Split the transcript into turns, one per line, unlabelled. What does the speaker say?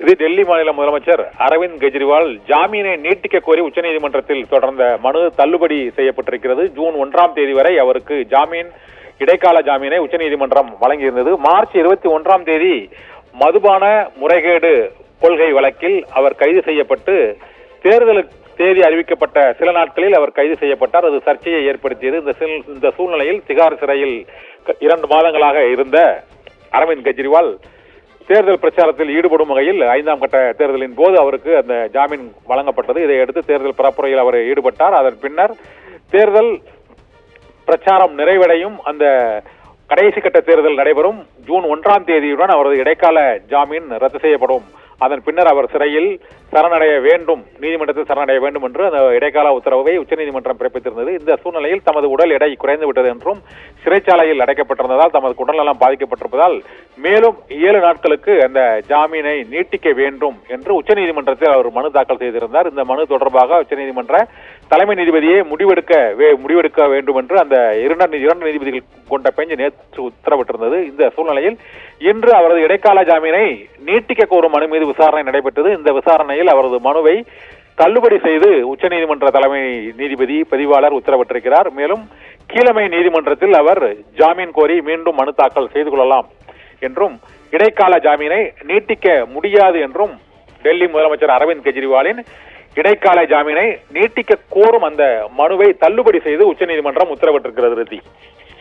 இது டெல்லி மாநில முதலமைச்சர் அரவிந்த் கெஜ்ரிவால் ஜாமீனை நீட்டிக்க கோரி உச்சநீதிமன்றத்தில் தொடர்ந்த மனு தள்ளுபடி செய்யப்பட்டிருக்கிறது. ஜூன் 1ஆம் தேதி வரை அவருக்கு இடைக்கால ஜாமீனை உச்சநீதிமன்றம் வழங்கியிருந்தது. மார்ச் 21ஆம் தேதி மதுபான முறைகேடு கொள்கை வழக்கில் அவர் கைது செய்யப்பட்டு தேர்தலுக்கு தேதி அறிவிக்கப்பட்ட சில நாட்களில் அவர் கைது செய்யப்பட்டார். அது சர்ச்சையை ஏற்படுத்தியது. இந்த சூழ்நிலையில் திகார் சிறையில் 2 மாதங்களாக இருந்த அரவிந்த் கெஜ்ரிவால் தேர்தல் பிரச்சாரத்தில் ஈடுபடும் வகையில் 5ஆம் கட்ட தேர்தலின் போது அவருக்கு அந்த ஜாமீன் வழங்கப்பட்டது. இதையடுத்து தேர்தல் பரப்புரையில் அவர் ஈடுபட்டார். அதன் பின்னர் தேர்தல் பிரச்சாரம் நிறைவடையும் அந்த கடைசி கட்ட தேர்தல் நடைபெறும் ஜூன் 1ஆம் தேதியுடன் அவரது இடைக்கால ஜாமீன் ரத்து செய்யப்படும். அதன் பின்னர் அவர் சிறையில் சரணடைய வேண்டும், நீதிமன்றத்தில் சரணடைய வேண்டும் என்று அந்த இடைக்கால உத்தரவை உச்சநீதிமன்றம் பிறப்பித்திருந்தது. இந்த சூழ்நிலையில் தமது உடல் எடை குறைந்து விட்டது என்றும் சிறைச்சாலையில் அடைக்கப்பட்டிருந்ததால் தமது உடல்நலம் பாதிக்கப்பட்டிருப்பதால் மேலும் 7 நாட்களுக்கு அந்த ஜாமீனை நீட்டிக்க வேண்டும் என்று உச்சநீதிமன்றத்தில் அவர் மனு தாக்கல் செய்திருந்தார். இந்த மனு தொடர்பாக உச்சநீதிமன்ற தலைமை நீதிபதியே முடிவெடுக்க வேண்டும் என்று அந்த 2 நீதிபதிகள் கொண்ட பெஞ்ச் நேற்று உத்தரவிட்டிருந்தது. இந்த சூழ்நிலையில் இன்று அவரது இடைக்கால ஜாமீனை நீட்டிக்க கோரும் மனு மீது விசாரணை நடைபெற்றது. இந்த விசாரணையில் அவரது மனுவை தள்ளுபடி செய்து உச்சநீதிமன்ற தலைமை நீதிபதி பதிவாளர் உத்தரவிட்டிருக்கிறார். மேலும் கீழமை நீதிமன்றத்தில் அவர் ஜாமீன் கோரி மீண்டும் மனு தாக்கல் செய்து கொள்ளலாம் என்றும் இடைக்கால ஜாமீனை நீட்டிக்க முடியாது என்றும் டெல்லி முதலமைச்சர் அரவிந்த் கெஜ்ரிவாலின் இடைக்கால ஜாமீனை நீட்டிக்க கோரும் அந்த மனுவை தள்ளுபடி செய்து உச்சநீதிமன்றம் உத்தரவிட்டிருக்கிறது.